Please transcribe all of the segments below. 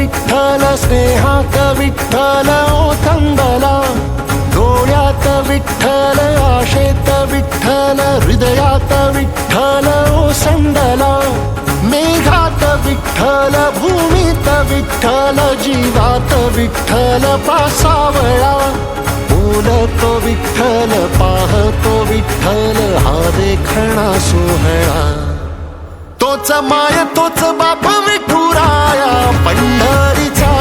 विठ्ठल स्नेहात विठ्ठल ओथंबला, डोळ्यात विठ्ठल आशेत विठ्ठल हृदयात विठ्ठल ओसंडला, मेघात विठ्ठल भूमीत विठ्ठल जीवात विठ्ठल पासावळा, बोलतो विठ्ठल पाहतो विठ्ठल हा देखणा सोहळा, तोच माय तोच बाप विठुराया पंढरीचा,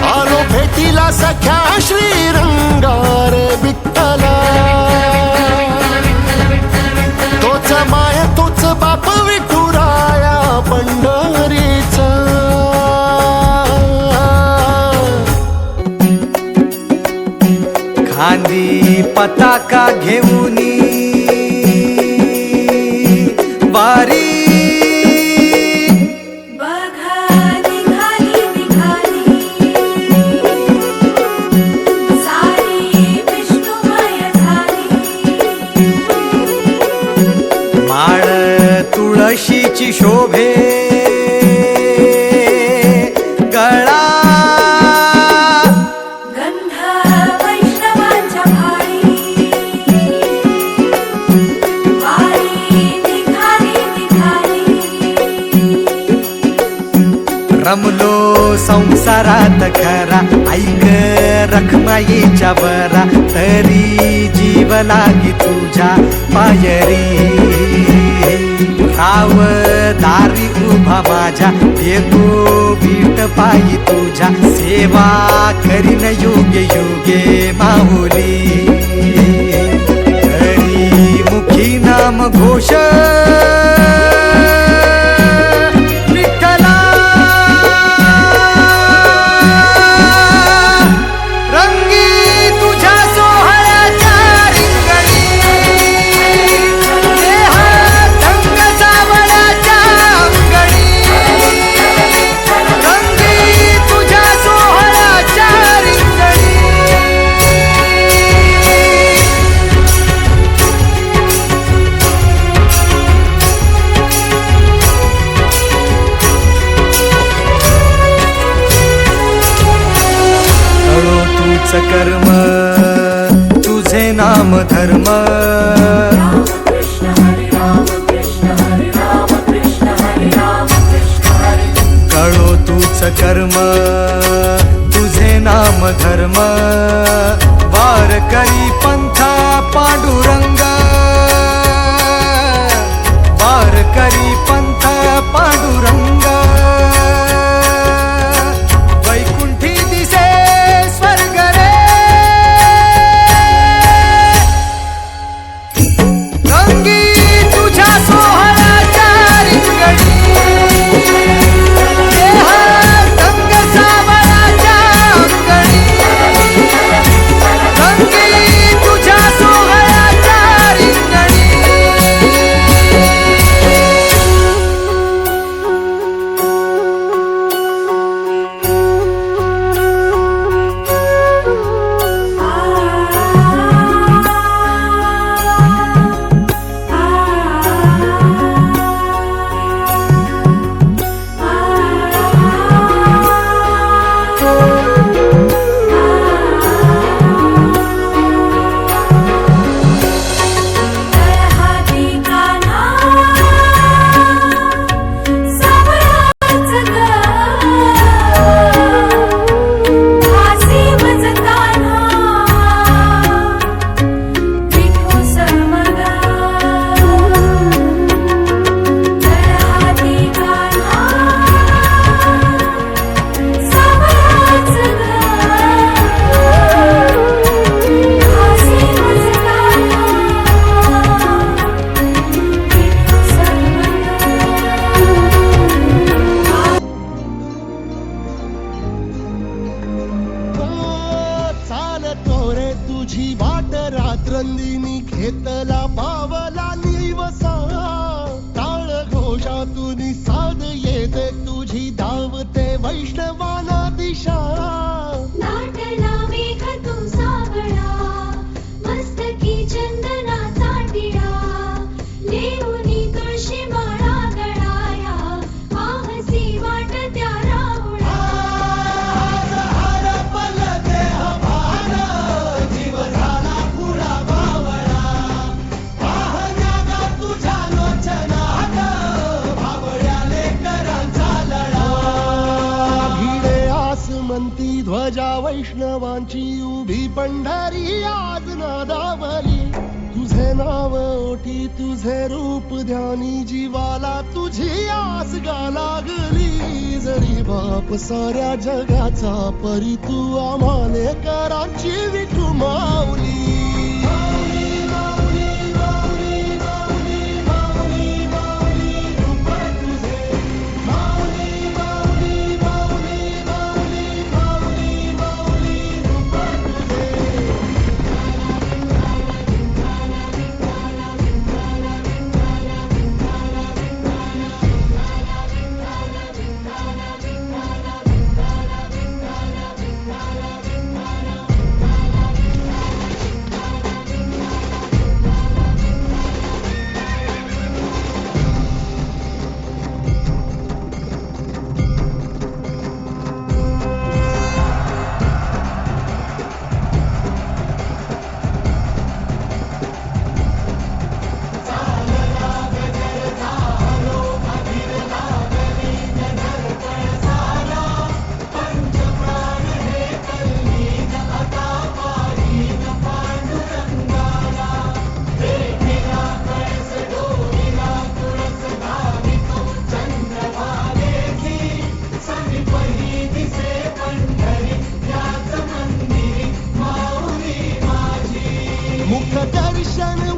आलो भेटीला सख्या श्रीरंगार विठ्ठला, तोच माय तोच बाप विठुराया पंढरीचा. खांदी पताका घेऊनी वारी, बघा निघाली निघाली सारी विष्णुमय झाली, माळ तुळशीची शोभे गळा, गंध वैष्णवांच्या भाळी, वारी निघाली निघाली, रमलो संसारात खरा, ऐक रखमाईच्या बरा, तरी जीव लागी तुझ्या पायरी, राव दारी उभा माझ्या, येतो बीट पायी तुझ्या, सेवा करीन योगे योगे माऊली, हरी मुखी नाम घोष विठ्ठला, रंगी तुझ्या सोहळ्याच्या रिंगणी, देहात रंग सावळ्याच्या अंगणी, रंगी तुझ्या सोहळ्याच्या रिंगणी. कळो तूच कर्म तुझे नाम धर्म, राम कृष्ण हरे राम कृष्ण हरे राम कृष्ण हरे राम कृष्ण हरे, कळो तूच कर्म तुझे नाम धर्म, वारकरी पंथा पांडुरंग, वारकरी पंथा पांडुरंग, वैकुंठी दिसे स्वर्ग रे, रंगी तुझ्या सोहळ्याच्या रिंगणी, देहात रंग सावळ्याच्या अंगणी, रंगी तुझ्या सोहळ्याच्या रिंगणी. हाती कान्हा सावळाच ग, हासी मज कान्हा विठू समग, हाती कान्हा सावळाच ग, हासी मज कान्हा चालतो रे तुझी वाट रात्रंदिनी, घेतला पावला निवसा, टाळ घोषातून साध येते तुझी धावते वैष्णवाना दिशा, नाटला मेघ तू सावळा, मस्तकी चंदनाचा टिळा, लेऊनी तुळशी माळा गळाया, पाहसी ध्वजा वैष्णवांची उभी पंढरी आज नादावली. तुझे नाव ओठी तुझे रूप ध्यानी जीवाला तुझी आस गा लागली. जरी बाप साऱ्या जगाचा परी तू आम्हाले कराची विठू माऊली. मुख दर्शन